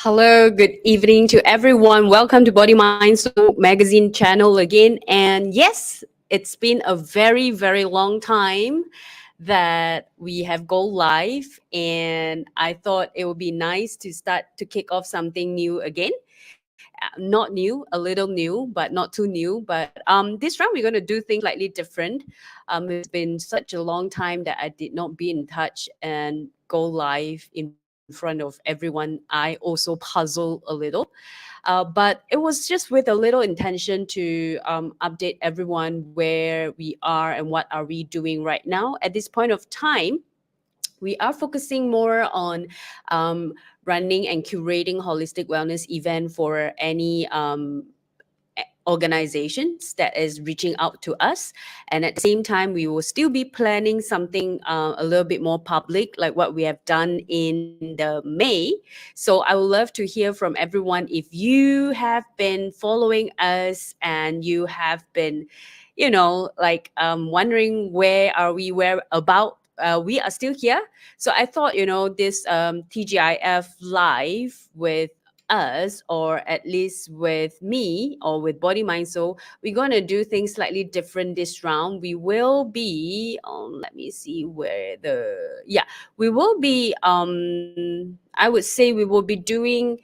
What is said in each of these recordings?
Hello, good evening to everyone. Welcome to Body Mind Soul magazine channel again. And yes, it's been a very, very long time that we have go live, and I thought it would be nice to start to kick off something new again. Not new, a little new, but not too new. But this round we're going to do things slightly different. It's been such a long time that I did not be in touch and go live in front of everyone. I also puzzle a little. But it was just with a little intention to update everyone where we are and what are we doing right now. At this point of time, we are focusing more on um, running and curating holistic wellness event for any organizations that is reaching out to us, and at the same time we will still be planning something a little bit more public like what we have done in the May. So I would love to hear from everyone if you have been following us and you have been, like wondering where are we, where about we are still here. So I thought, this TGIF live with us, or at least with me or with Body Mind Soul, we're going to do things slightly different this round. We will be let me see where the yeah we will be I would say we will be doing,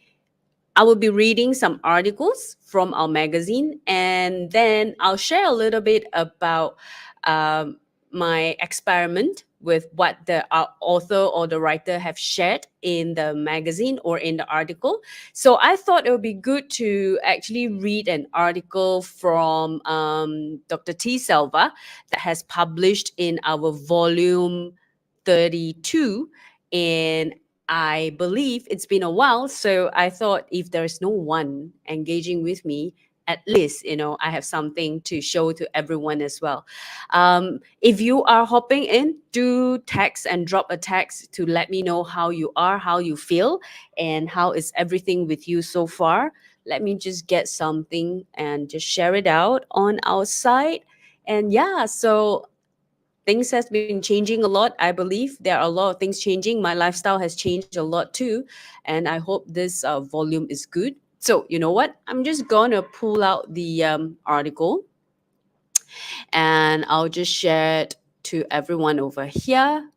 I will be reading some articles from our magazine, and then I'll share a little bit about um, my experiment with what the author or the writer have shared in the magazine or in the article. So I thought it would be good to actually read an article from Dr. T. Selva that has published in our volume 32. And I believe it's been a while, so I thought if there's no one engaging with me, at least I have something to show to everyone as well. If you are hopping in, do text and drop a text to let me know how you are, how you feel, and how is everything with you so far. Let me just get something and just share it out on our site. And yeah, so things has been changing a lot. I believe there are a lot of things changing. My lifestyle has changed a lot too, and I hope this volume is good. So you know what, I'm just gonna pull out the article, and I'll just share it to everyone over here,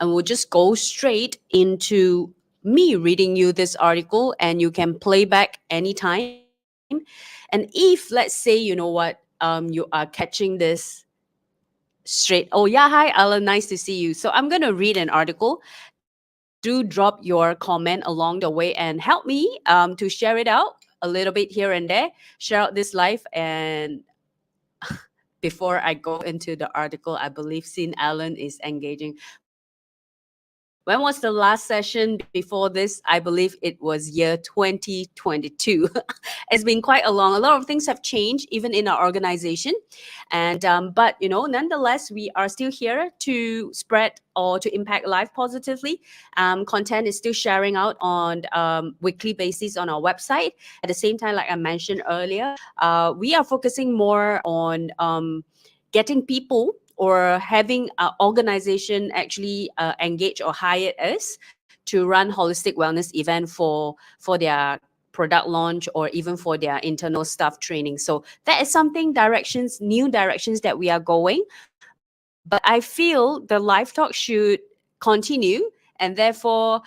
and we'll just go straight into me reading you this article, and you can play back anytime. And if, let's say, you are catching this straight. Oh, yeah. Hi, Alan. Nice to see you. So I'm going to read an article. Do drop your comment along the way and help me to share it out a little bit here and there. Share out this life. And before I go into the article, I believe Sin Alan is engaging. When was the last session before this? I believe it was year 2022. It's been quite a long. A lot of things have changed, even in our organization. And but nonetheless, we are still here to spread or to impact life positively. Content is still sharing out on weekly basis on our website. At the same time, like I mentioned earlier, we are focusing more on getting people or having an organization actually engage or hire us to run holistic wellness event for their product launch or even for their internal staff training. So that is something, directions, new directions that we are going. But I feel the live talk should continue, and therefore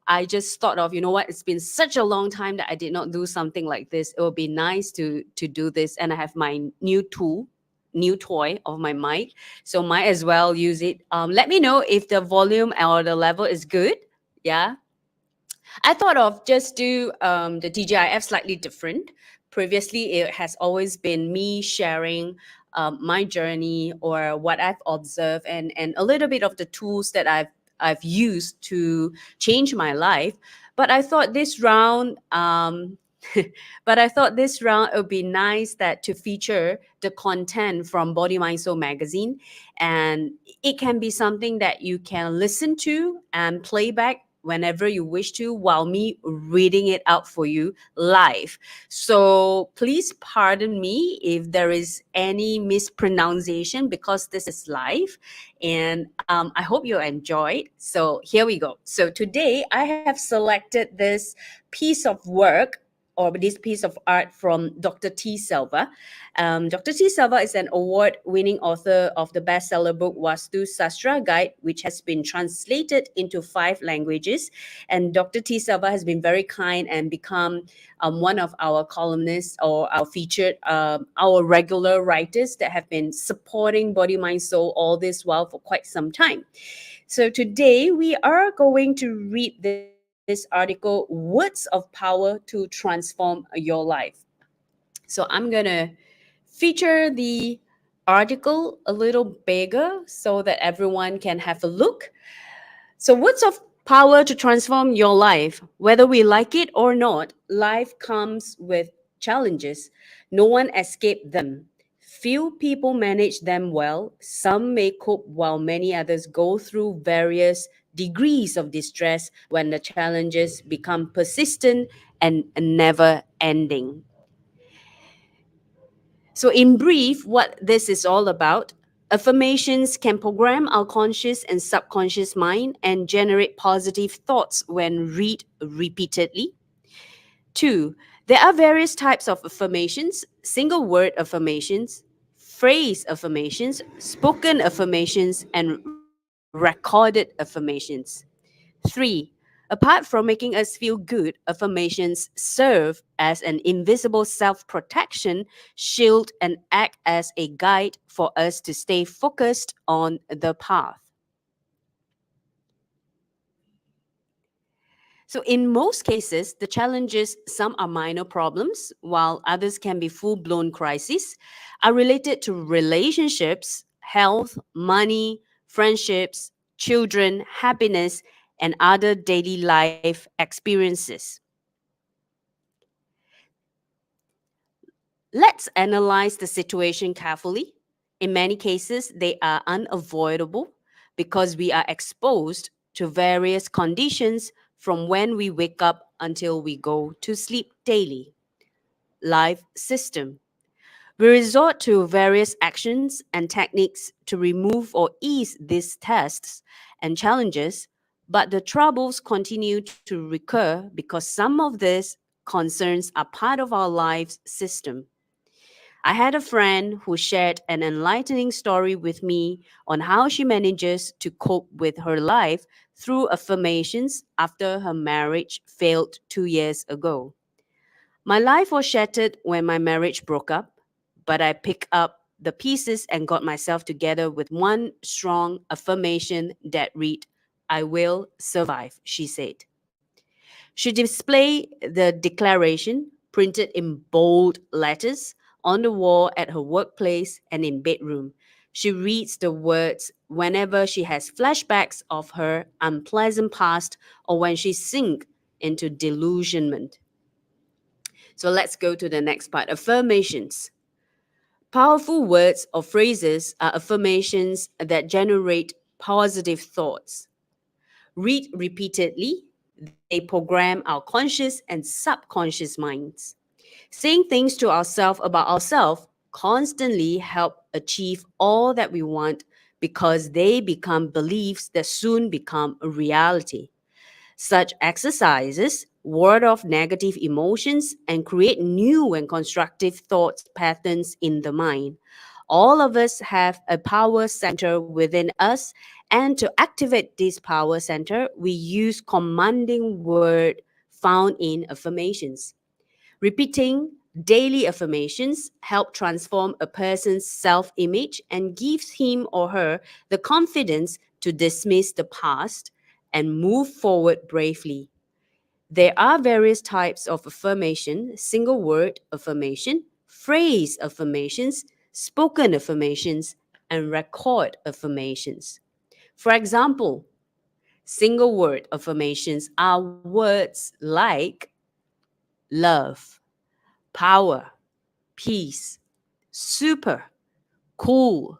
I just thought of, what, it's been such a long time that I did not do something like this. It would be nice to do this, and I have my new tool, new toy of my mic, so might as well use it. Let me know if the volume or the level is good. Yeah, I thought of just do the TGIF slightly different. Previously, it has always been me sharing my journey or what I've observed, and a little bit of the tools that I've used to change my life. But I thought this round, but I thought this round it would be nice that to feature the content from Body Mind Soul magazine, and it can be something that you can listen to and play back whenever you wish to while me reading it out for you live. So please pardon me if there is any mispronunciation because this is live, and I hope you enjoyed. So here we go. So today I have selected this piece of work or this piece of art from Dr. T. Silva. Dr. T. Silva is an award winning author of the bestseller book Vastu Sastra Guide, which has been translated into 5 languages. And Dr. T. Silva has been very kind and become one of our columnists or our featured, our regular writers that have been supporting Body, Mind, Soul all this while for quite some time. So today we are going to read this article, Words of Power to Transform Your Life. So I'm going to feature the article a little bigger so that everyone can have a look. So, words of power to transform your life. Whether we like it or not, life comes with challenges. No one escapes them. Few people manage them well. Some may cope while many others go through various degrees of distress when the challenges become persistent and never ending. So, in brief, what this is all about, affirmations can program our conscious and subconscious mind and generate positive thoughts when read repeatedly. Two, there are various types of affirmations: single word affirmations, phrase affirmations, spoken affirmations, and recorded affirmations. Three, apart from making us feel good, affirmations serve as an invisible self protection shield and act as a guide for us to stay focused on the path. So, in most cases, the challenges, some are minor problems, while others can be full blown crises, are related to relationships, health, money, friendships, children, happiness, and other daily life experiences. Let's analyze the situation carefully. In many cases, they are unavoidable because we are exposed to various conditions from when we wake up until we go to sleep daily. Life system. We resort to various actions and techniques to remove or ease these tests and challenges, but the troubles continue to recur because some of these concerns are part of our life system. I had a friend who shared an enlightening story with me on how she manages to cope with her life through affirmations after her marriage failed 2 years ago. My life was shattered when my marriage broke up, but I picked up the pieces and got myself together with one strong affirmation that read, I will survive, she said. She displayed the declaration printed in bold letters on the wall at her workplace and in bedroom. She reads the words whenever she has flashbacks of her unpleasant past or when she sinks into delusionment. So let's go to the next part. Affirmations. Powerful words or phrases are affirmations that generate positive thoughts. Read repeatedly, they program our conscious and subconscious minds. Saying things to ourselves about ourselves constantly help achieve all that we want because they become beliefs that soon become a reality. Such exercises ward off negative emotions and create new and constructive thought patterns in the mind. All of us have a power center within us, and to activate this power center, we use commanding word found in affirmations. Repeating daily affirmations help transform a person's self-image and gives him or her the confidence to dismiss the past and move forward bravely. There are various types of affirmation: single word affirmation, phrase affirmations, spoken affirmations, and record affirmations. For example, single word affirmations are words like love, power, peace, super, cool,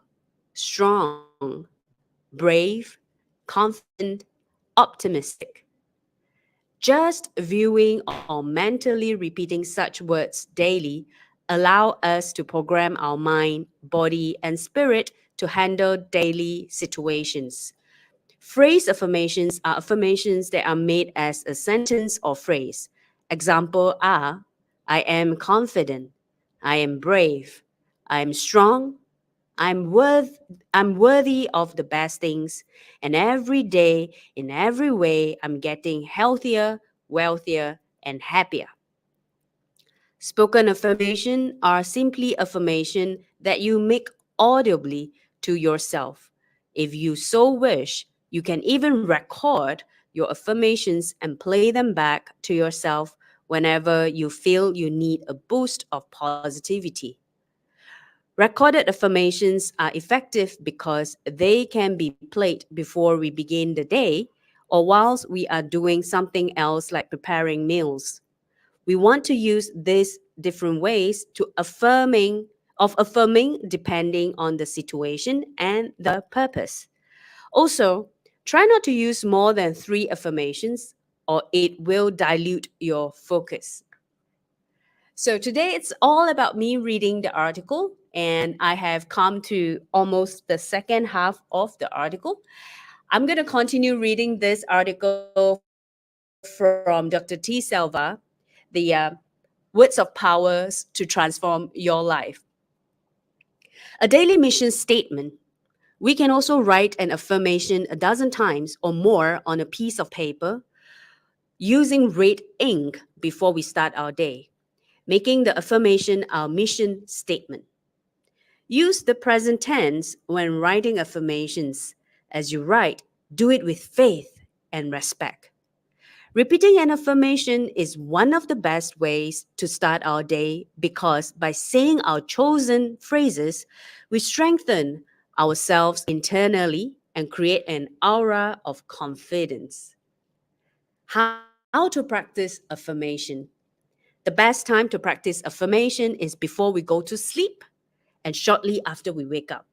strong, brave, confident, optimistic. Just viewing or mentally repeating such words daily allow us to program our mind, body, and spirit to handle daily situations. Phrase affirmations are affirmations that are made as a sentence or phrase. Example are: I am confident, I am brave, I am strong, I'm worth I'm worthy of the best things, and every day in every way I'm getting healthier, wealthier, and happier. Spoken affirmation are simply affirmation that you make audibly to yourself. If you so wish, you can even record your affirmations and play them back to yourself whenever you feel you need a boost of positivity. Recorded affirmations are effective because they can be played before we begin the day or whilst we are doing something else like preparing meals. We want to use these different ways to affirming depending on the situation and the purpose. Also, try not to use more than 3 affirmations or it will dilute your focus. So today it's all about me reading the article, and I have come to almost the second half of the article. I'm going to continue reading this article from Dr. T. Selva, the Words of Powers to Transform Your Life. A daily mission statement. We can also write an affirmation a dozen times or more on a piece of paper using red ink before we start our day, making the affirmation our mission statement. Use the present tense when writing affirmations. As you write, do it with faith and respect. Repeating an affirmation is one of the best ways to start our day because by saying our chosen phrases, we strengthen ourselves internally and create an aura of confidence. How to practice affirmation? The best time to practice affirmation is before we go to sleep and shortly after we wake up.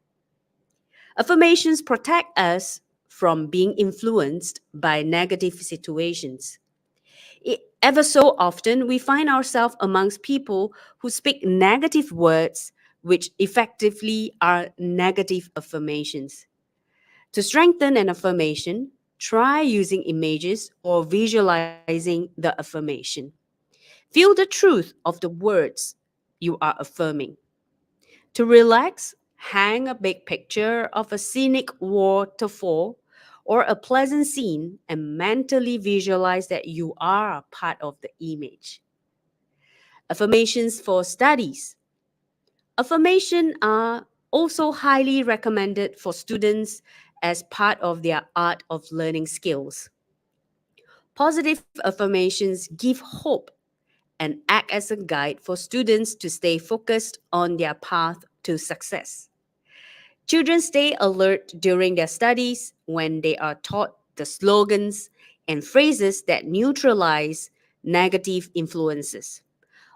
Affirmations protect us from being influenced by negative situations. Ever so often, we find ourselves amongst people who speak negative words, which effectively are negative affirmations. To strengthen an affirmation, try using images or visualizing the affirmation. Feel the truth of the words you are affirming. To relax, hang a big picture of a scenic waterfall or a pleasant scene and mentally visualize that you are a part of the image. Affirmations for studies. Affirmations are also highly recommended for students as part of their art of learning skills. Positive affirmations give hope and act as a guide for students to stay focused on their path to success. Children stay alert during their studies when they are taught the slogans and phrases that neutralize negative influences.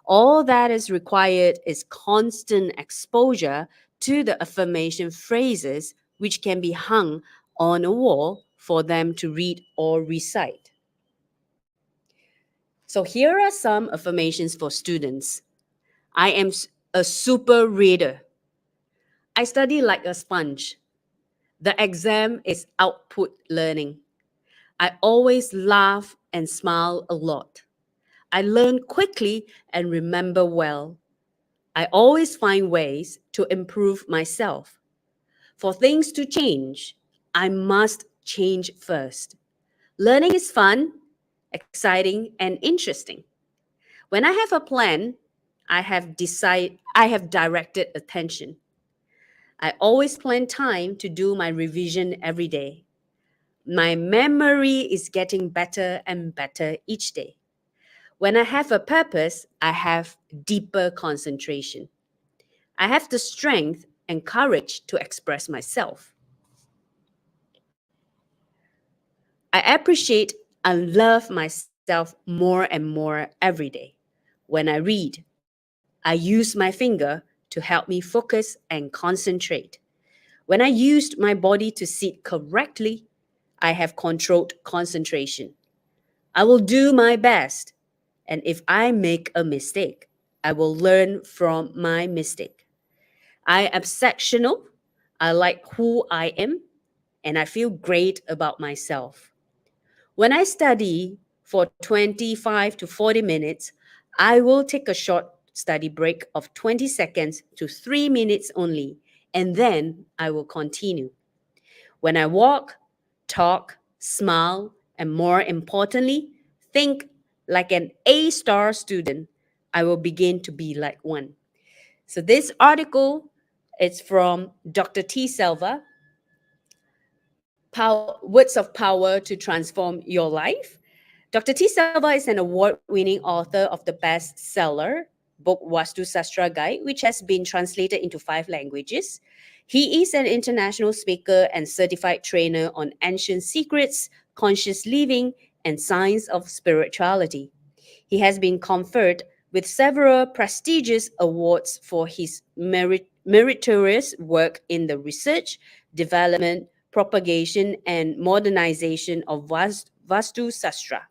All that is required is constant exposure to the affirmation phrases, which can be hung on a wall for them to read or recite. So, here are some affirmations for students. I am a super reader. I study like a sponge. The exam is output learning. I always laugh and smile a lot. I learn quickly and remember well. I always find ways to improve myself. For things to change, I must change first. Learning is fun, exciting, and interesting. When I have a plan, I have directed attention. I always plan time to do my revision every day. My memory is getting better and better each day. When I have a purpose, I have deeper concentration. I have the strength and courage to express myself. I appreciate and love myself more and more every day. When I read, I use my finger to help me focus and concentrate. When I used my body to sit correctly, I have controlled concentration. I will do my best. And if I make a mistake, I will learn from my mistake. I am exceptional. I like who I am, and I feel great about myself. When I study for 25 to 40 minutes, I will take a short study break of 20 seconds to 3 minutes only, and then I will continue. When I walk, talk, smile, and more importantly, think like an A star student, I will begin to be like one. So this article is from Dr. T. Selva, Words of Power to Transform Your Life. Dr. T. Selva is an award-winning author of the bestseller book Vastu Sastra Guide, which has been translated into 5 languages. He is an international speaker and certified trainer on ancient secrets, conscious living, and science of spirituality. He has been conferred with several prestigious awards for his meritorious work in the research, development, propagation, and modernization of Vastu Sastra,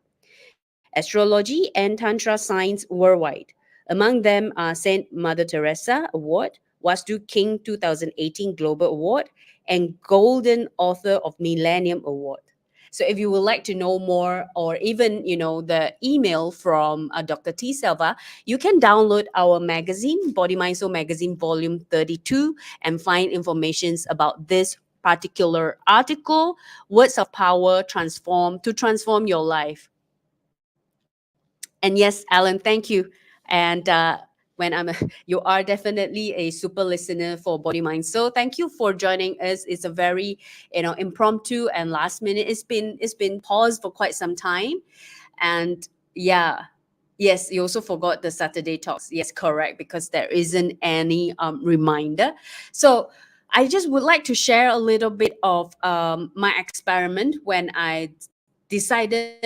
astrology, and Tantra science worldwide. Among them are Saint Mother Teresa Award, Vastu King 2018 Global Award, and Golden Author of Millennium Award. So if you would like to know more, or even the email from Dr. T. Selva, you can download our magazine, Body Mind Soul Magazine Volume 32, and find informations about this particular article, Words of Power transform your life. And yes, Alan, thank you. And when you are definitely a super listener for Body Mind. So thank you for joining us. It's a very impromptu and last minute. It's been paused for quite some time, and yeah. Yes, you also forgot the Saturday talks. Yes, correct, because there isn't any reminder. So I just would like to share a little bit of my experiment when I decided,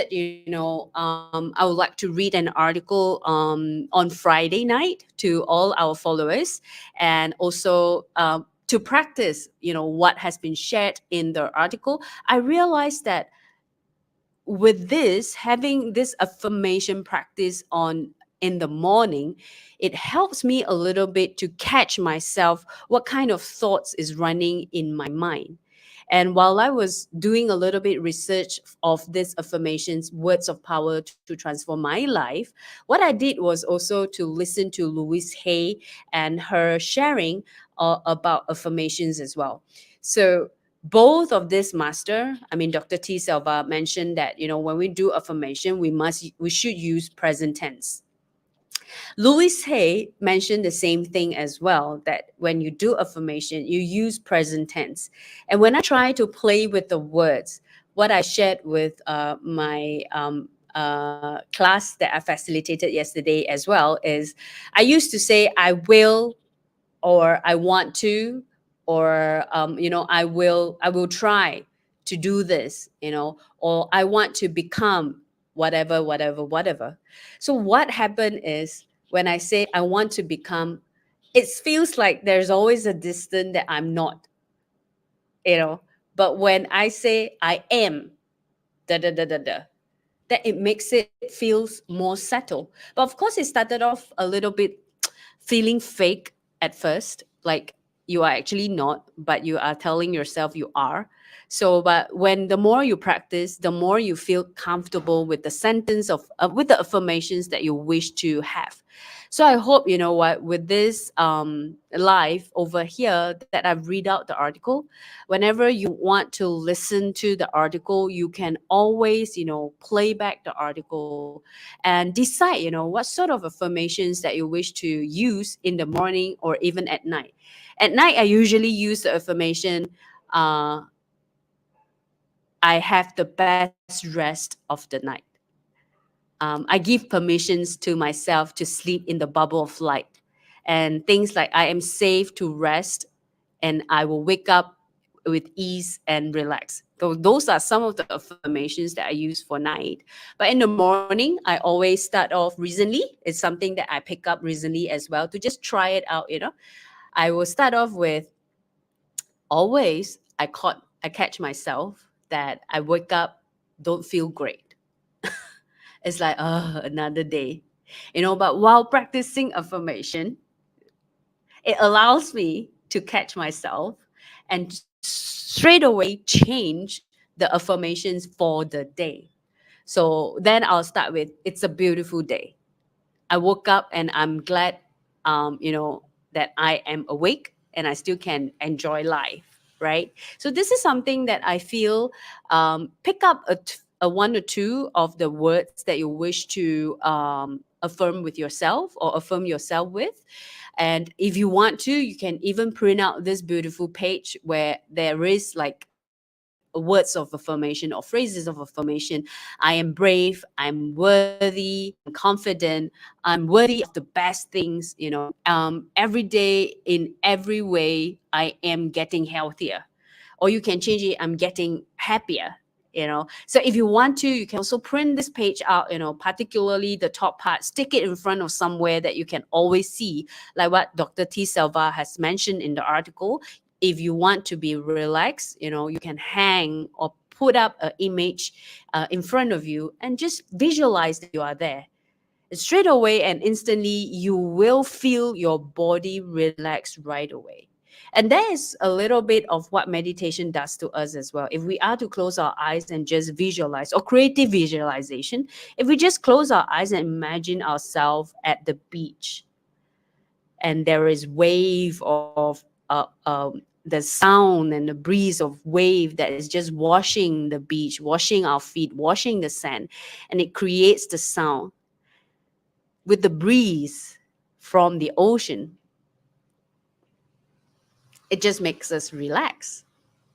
I would like to read an article on Friday night to all our followers, and also to practice, what has been shared in the article. I realized that with this, having this affirmation practice on in the morning, it helps me a little bit to catch myself what kind of thoughts is running in my mind. And while I was doing a little bit research of these affirmations, words of power to transform my life, what I did was also to listen to Louise Hay and her sharing about affirmations as well. So both of this master, I mean, Dr. T. Selva mentioned that, when we do affirmation, we should use present tense. Louis Hay mentioned the same thing as well, that when you do affirmation, you use present tense. And when I try to play with the words, what I shared with my class that I facilitated yesterday as well is I used to say, I will, or I want to, or I will try to do this, or I want to become whatever, whatever, whatever. So what happened is when I say I want to become, it feels like there's always a distance that I'm not, you know. But when I say I am, da da da da da, that it makes it feels more settled. But of course, it started off a little bit feeling fake at first, like you are actually not, but you are telling yourself you are. So, but when the more you practice, the more you feel comfortable with the sentence with the affirmations that you wish to have. So I hope, what, with this live over here that I've read out the article, whenever you want to listen to the article, you can always, play back the article and decide, what sort of affirmations that you wish to use in the morning or even at night. At night, I usually use the affirmation, uh, I have the best rest of the night. I give permissions to myself to sleep in the bubble of light. And things like I am safe to rest and I will wake up with ease and relax. So those are some of the affirmations that I use for night. But in the morning, I always start off recently. It's something that I pick up recently as well to just try it out. I will start off with always I catch myself that I wake up, don't feel great. It's like, oh, another day. But while practicing affirmation, it allows me to catch myself and straight away change the affirmations for the day. So then I'll start with, it's a beautiful day. I woke up and I'm glad, that I am awake and I still can enjoy life, right? So this is something that I feel, pick up a one or two of the words that you wish to affirm with yourself or affirm yourself with. And if you want to, you can even print out this beautiful page where there is like words of affirmation or phrases of affirmation. I am brave, I'm worthy, I'm confident, I'm worthy of the best things, every day in every way I am getting healthier. Or you can change it, I'm getting happier. So if you want to, you can also print this page out, particularly the top part, stick it in front of somewhere that you can always see, like what Dr. T Selva has mentioned in the article. If you want to be relaxed, you can hang or put up an image in front of you and just visualize that you are there. Straight away and instantly, you will feel your body relax right away. And that is a little bit of what meditation does to us as well. If we are to close our eyes and just visualize, or creative visualization, if we just close our eyes and imagine ourselves at the beach, and there is wave of the sound and the breeze of wave that is just washing the beach, washing our feet, washing the sand, and it creates the sound with the breeze from the ocean. It just makes us relax.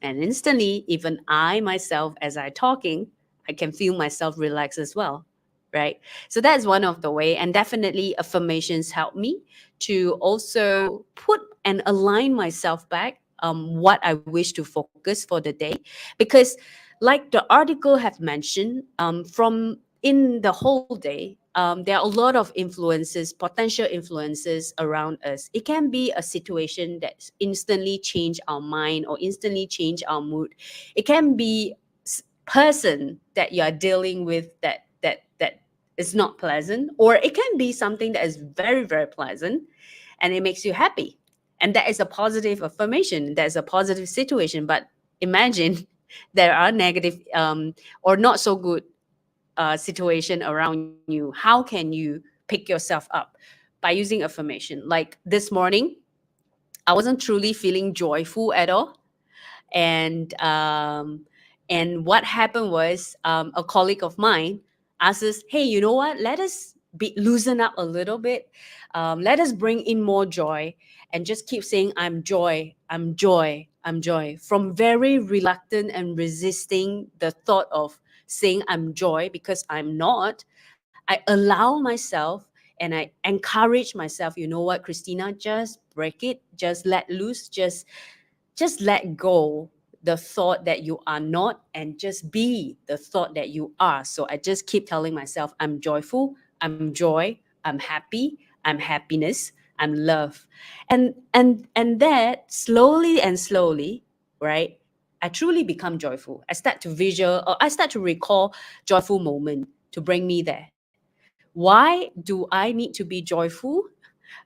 And instantly, even I myself, as I talking, I can feel myself relax as well. Right. So that's one of the way. And definitely affirmations help me to also put and align myself back what I wish to focus for the day. Because like the article have mentioned, from in the whole day, there are a lot of influences, potential influences around us. It can be a situation that instantly change our mind or instantly change our mood. It can be person that you are dealing with that is not pleasant, or it can be something that is very very pleasant and it makes you happy, and that is a positive affirmation, that's a positive situation. But imagine there are negative or not so good situation around you. How can you pick yourself up? By using affirmation. Like this morning, I wasn't truly feeling joyful at all. And um, and what happened was, a colleague of mine asked us, hey, you know what, let us be loosen up a little bit, let us bring in more joy, and just keep saying, I'm joy, I'm joy, I'm joy, from very reluctant and resisting the thought of saying I'm joy, because I'm not. I allow myself and I encourage myself, you know what, Christina, just break it, just let loose, just let go the thought that you are not, and just be the thought that you are. So I just keep telling myself, I'm joyful, I'm joy, I'm happy, I'm happiness, I'm love. And that slowly and slowly, right, I truly become joyful. I start to visual, or I start to recall joyful moment to bring me there. Why do I need to be joyful?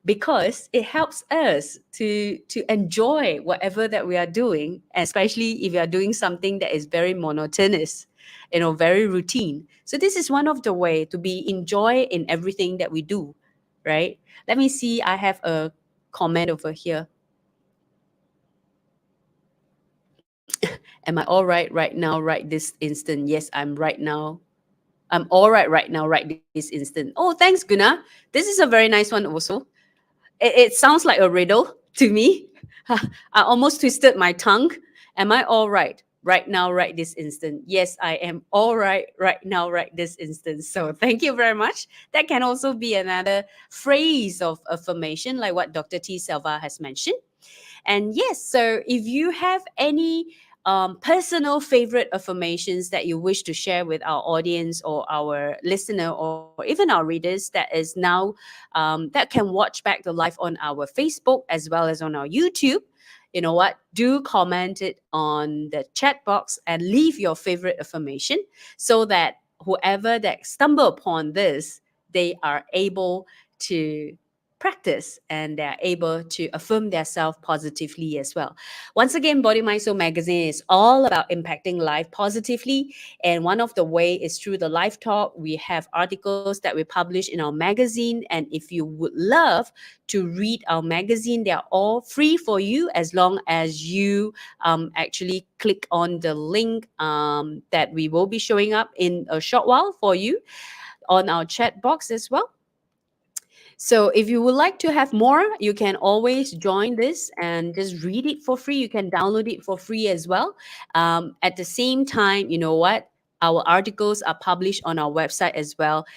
Because it helps us to enjoy whatever that we are doing, especially if you are doing something that is very monotonous, very routine. So this is one of the way to be enjoy in everything that we do, right? Let me see, I have a comment over here. Am I all right now, right this instant? Yes, I'm all right now, right this instant. Oh, thanks, Guna. This is a very nice one also. It sounds like a riddle to me. I almost twisted my tongue. Am I all right now, right this instant? Yes, I am all right now, right this instant. So thank you very much. That can also be another phrase of affirmation, like what Dr. T. Selva has mentioned. And yes, so if you have any personal favorite affirmations that you wish to share with our audience or our listener or even our readers, that is now that can watch back the live on our Facebook as well as on our YouTube, you know what? Do comment it on the chat box and leave your favorite affirmation so that whoever that stumble upon this, they are able to practice and they're able to affirm themselves positively as well. Once again, Body Mind Soul magazine is all about impacting life positively, and one of the way is through the live talk. We have articles that we publish in our magazine, and if you would love to read our magazine, they are all free for you as long as you actually click on the link that we will be showing up in a short while for you on our chat box as well. So if you would like to have more, you can always join this and just read it for free. You can download it for free as well. At the same time, you know what? Our articles are published on our website as well.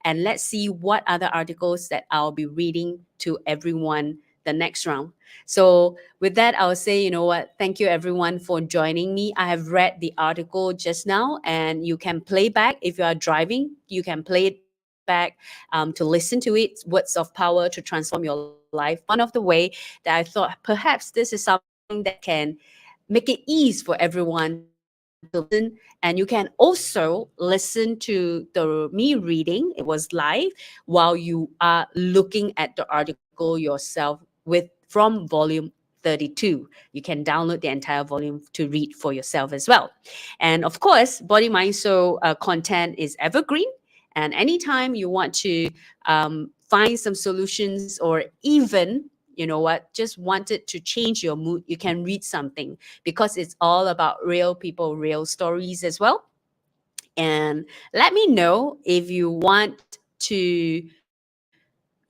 And let's see what other articles that I'll be reading to everyone the next round. So with that, I'll say, you know what? Thank you everyone for joining me. I have read the article just now, and you can play back if you are driving. You can play it back to listen to it. Words of power to transform your life. One of the way that I thought perhaps this is something that can make it ease for everyone to listen. And you can also listen to the me reading. It was live while you are looking at the article yourself with from volume 32. You can download the entire volume to read for yourself as well. And of course, Body Mind Soul content is evergreen. And anytime you want to find some solutions, or even, you know what, just wanted to change your mood, you can read something, because it's all about real people, real stories as well. And let me know if you want to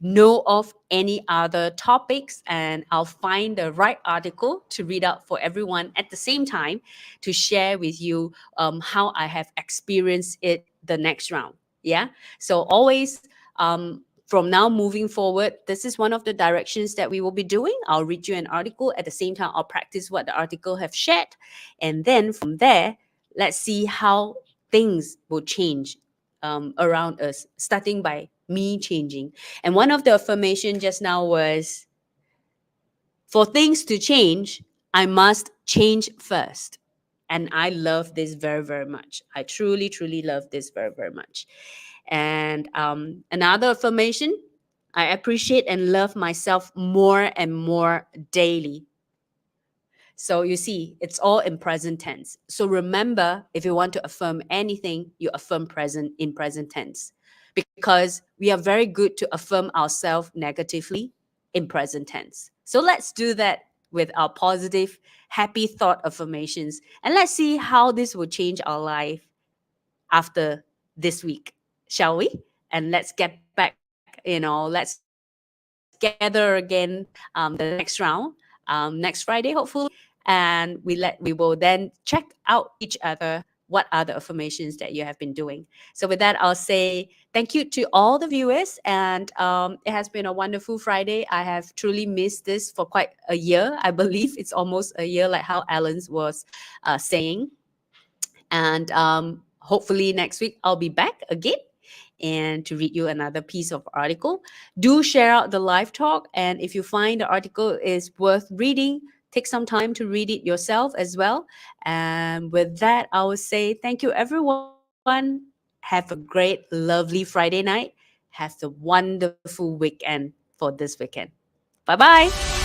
know of any other topics, and I'll find the right article to read out for everyone at the same time to share with you how I have experienced it the next round. Yeah. So always, from now moving forward, this is one of the directions that we will be doing. I'll read you an article. At the same time, I'll practice what the article have shared. And then from there, let's see how things will change around us, starting by me changing. And one of the affirmation just now was, for things to change, I must change first. And I love this very, very much. I truly, truly love this very, very much. And another affirmation, I appreciate and love myself more and more daily. So you see, it's all in present tense. So remember, if you want to affirm anything, you affirm present in present tense, because we are very good to affirm ourselves negatively in present tense. So let's do that with our positive, happy thought affirmations. And let's see how this will change our life after this week, shall we? And let's get back, let's gather again the next round, next Friday, hopefully. And we will then check out each other what are the affirmations that you have been doing. So with that, I'll say thank you to all the viewers, and it has been a wonderful Friday. I have truly missed this for quite a year. I believe it's almost a year, like how Alan was saying. And hopefully next week I'll be back again and to read you another piece of article. Do share out the live talk, and if you find the article is worth reading, take some time to read it yourself as well. And with that, I will say thank you everyone. Have a great, lovely Friday night. Have a wonderful weekend for this weekend. Bye bye.